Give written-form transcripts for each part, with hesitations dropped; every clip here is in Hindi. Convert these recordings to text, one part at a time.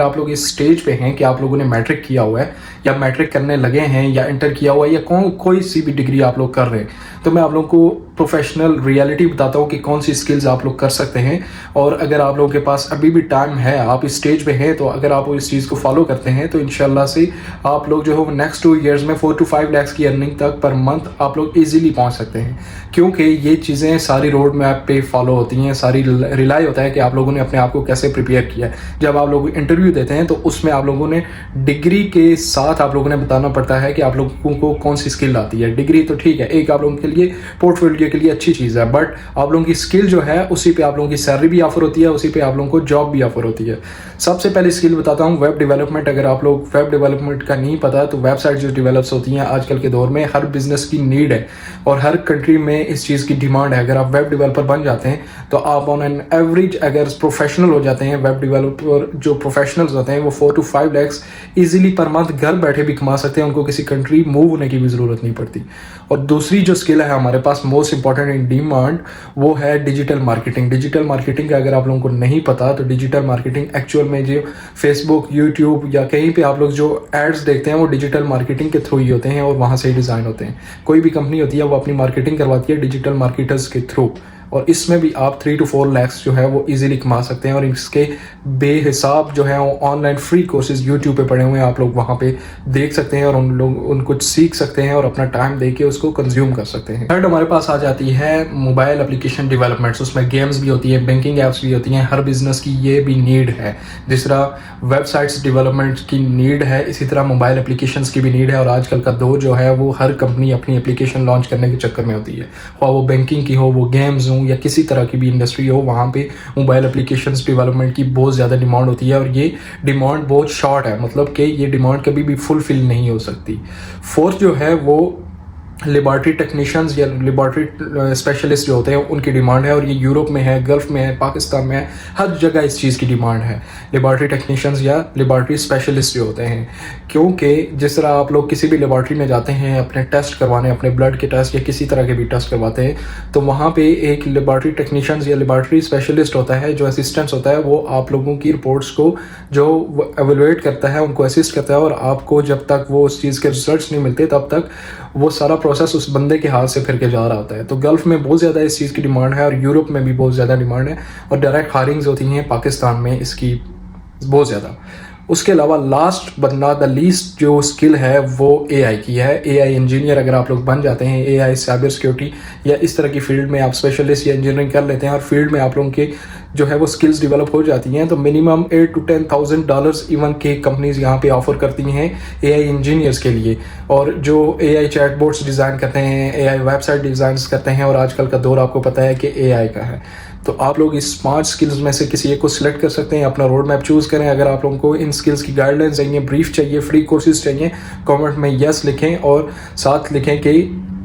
आप लोग इस स्टेज पे हैं कि आप लोगों ने मैट्रिक किया हुआ है या मैट्रिक करने लगे हैं या इंटर किया हुआ है या कोई सी भी डिग्री आप लोग कर रहे हैं, तो मैं आप लोगों को प्रोफेशनल रियलिटी बताता हूँ कि कौन सी स्किल्स आप लोग कर सकते हैं। और अगर आप लोगों के पास अभी भी टाइम है, आप इस स्टेज पे हैं, तो अगर आप इस चीज़ को फॉलो करते हैं तो इंशाल्लाह से आप लोग जो है नेक्स्ट 2 ईयर्स में 4 to 5 लाख की अर्निंग तक पर मंथ आप लोग ईजिली पहुँच सकते हैं। क्योंकि ये चीज़ें सारी रोड मैप पे फॉलो होती हैं, सारी रिलाई होता है कि आप लोगों ने अपने आप को कैसे प्रिपेयर किया है। जब आप लोग इंटरव्यू देते हैं तो उसमें आप लोगों ने डिग्री के साथ आप लोगों ने बताना पड़ता है कि आप लोगों को कौन सी स्किल आती है। डिग्री तो ठीक है, एक आप लोगों के लिए पोर्टफोलियो के लिए अच्छी चीज़ है, बट आप लोगों की स्किल जो है उसी पे आप लोगों की सैलरी भी ऑफर होती है, उसी पे आप लोगों को जॉब भी ऑफर होती है। सबसे पहले स्किल बताता हूँ वेब डेवलपमेंट। अगर आप लोग वेब डेवलपमेंट का नहीं पता तो वेबसाइट जो डेवलप्स होती हैं आजकल के दौर में हर बिजनेस की नीड है और हर कंट्री में इस चीज़ की डिमांड है। अगर आप वेब डेवलपर बन जाते हैं तो आप ऑन एन एवरेज अगर प्रोफेशनल हो जाते हैं, वेब डेवलपर जो प्रोफेशनल्स होते हैं वो 4 to 5 lakh easily per month घर बैठे भी कमा सकते हैं, उनको किसी कंट्री मूव होने की भी ज़रूरत नहीं पड़ती। और दूसरी जो स्किल है हमारे पास मोस्ट इंपॉर्टेंट इन डिमांड वो है डिजिटल मार्केटिंग। डिजिटल मार्केटिंग का अगर आप लोगों को नहीं पता तो डिजिटल मार्केटिंग एक्चुअल में जो फेसबुक, यूट्यूब या कहीं पे आप लोग जो एड्स देखते हैं वो डिजिटल मार्केटिंग के थ्रू ही होते हैं और वहाँ से ही डिज़ाइन होते हैं। कोई भी कंपनी होती है वो अपनी मार्केटिंग करवाती है डिजिटल मार्केटर्स के थ्रू, और इसमें भी आप 3 to 4 लाख जो है वो इजीली कमा सकते हैं। और इसके बेहिसाब जो है वो ऑनलाइन फ्री कोर्सेज यूट्यूब पे पड़े हुए हैं, आप लोग वहाँ पे देख सकते हैं और उनको सीख सकते हैं और अपना टाइम दे के उसको कंज्यूम कर सकते हैं। थर्ड हमारे पास आ जाती है मोबाइल एप्लीकेशन डेवलपमेंट्स। उसमें गेम्स भी होती है, बैंकिंग एप्स भी होती हैं। हर बिजनेस की ये भी नीड है। जिस तरह वेबसाइट्स डेवलपमेंट की नीड है, इसी तरह मोबाइल एप्लीकेशंस की भी नीड है। और आजकल का दौर जो है वो हर कंपनी अपनी एप्लीकेशन लॉन्च करने के चक्कर में होती है, और वो बैंकिंग की हो, वो गेम्स हो या किसी तरह की भी इंडस्ट्री हो, वहाँ पे मोबाइल एप्लीकेशंस डेवलपमेंट की बहुत ज़्यादा डिमांड होती है। और ये डिमांड बहुत शॉर्ट है, मतलब कि ये डिमांड कभी भी फुलफिल नहीं हो सकती। फोर्थ जो है वो लेबॉर्ट्री टेक्नीशियंस या लेबॉर्ट्री स्पेशलिस्ट जो होते हैं उनकी डिमांड है, और ये यूरोप में है, गल्फ में है, पाकिस्तान में है, हर जगह इस चीज़ की डिमांड है, लेबॉर्ट्री टेक्नीशियंस या लेबॉर्ट्री स्पेशलिस्ट जो होते हैं। क्योंकि जिस तरह आप लोग किसी भी लेबॉर्ट्री में जाते हैं अपने टेस्ट करवाने, अपने ब्लड के टेस्ट या किसी तरह के भी टेस्ट करवाते हैं, तो वहाँ पे एक लेबॉर्ट्री टेक्नीशियंस या लेबॉर्ट्री स्पेशलिस्ट होता है जो असिस्टेंट्स होता है, वो आप लोगों की रिपोर्ट्स को जो एवेलुएट करता है, उनको असिस्ट करता है, और आपको जब तक वो उस चीज़ के रिजल्ट्स नहीं मिलते तब तक वो सारा प्रोसेस उस बंदे के हाथ से फिर के जा रहा होता है। तो गल्फ में बहुत ज़्यादा इस चीज़ की डिमांड है और यूरोप में भी बहुत ज़्यादा डिमांड है, और डायरेक्ट हायरिंग्स होती हैं पाकिस्तान में इसकी बहुत ज़्यादा। उसके अलावा last but not the least जो स्किल है वो एआई की है। एआई इंजीनियर अगर आप लोग बन जाते हैं, एआई साइबर सिक्योरिटी या इस तरह की फील्ड में आप स्पेशलिस्ट या इंजीनियरिंग कर लेते हैं और फील्ड में आप लोगों के जो है वो स्किल्स डेवलप हो जाती हैं, तो मिनिमम $8 to 10,000 इवन के कंपनीज यहाँ पे ऑफर करती हैं एआई इंजीनियर्स के लिए। और जो एआई चैटबॉट्स डिज़ाइन करते हैं, एआई वेबसाइट डिज़ाइन करते हैं, और आजकल का दौर आपको पता है कि एआई का है। तो आप लोग इस 5 स्किल्स में से किसी एक को सिलेक्ट कर सकते हैं, अपना रोड मैप चूज़ करें। अगर आप लोगों को इन स्किल्स की गाइडलाइंस चाहिए, ब्रीफ चाहिए, फ्री कोर्सेज चाहिए, कमेंट में यस लिखें और साथ लिखें कि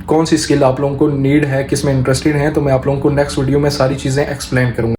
कौन सी स्किल आप लोगों को नीड है, किस में इंटरेस्टेड हैं, तो मैं आप लोगों को नेक्स्ट वीडियो में सारी चीज़ें एक्सप्लेन करूँगा।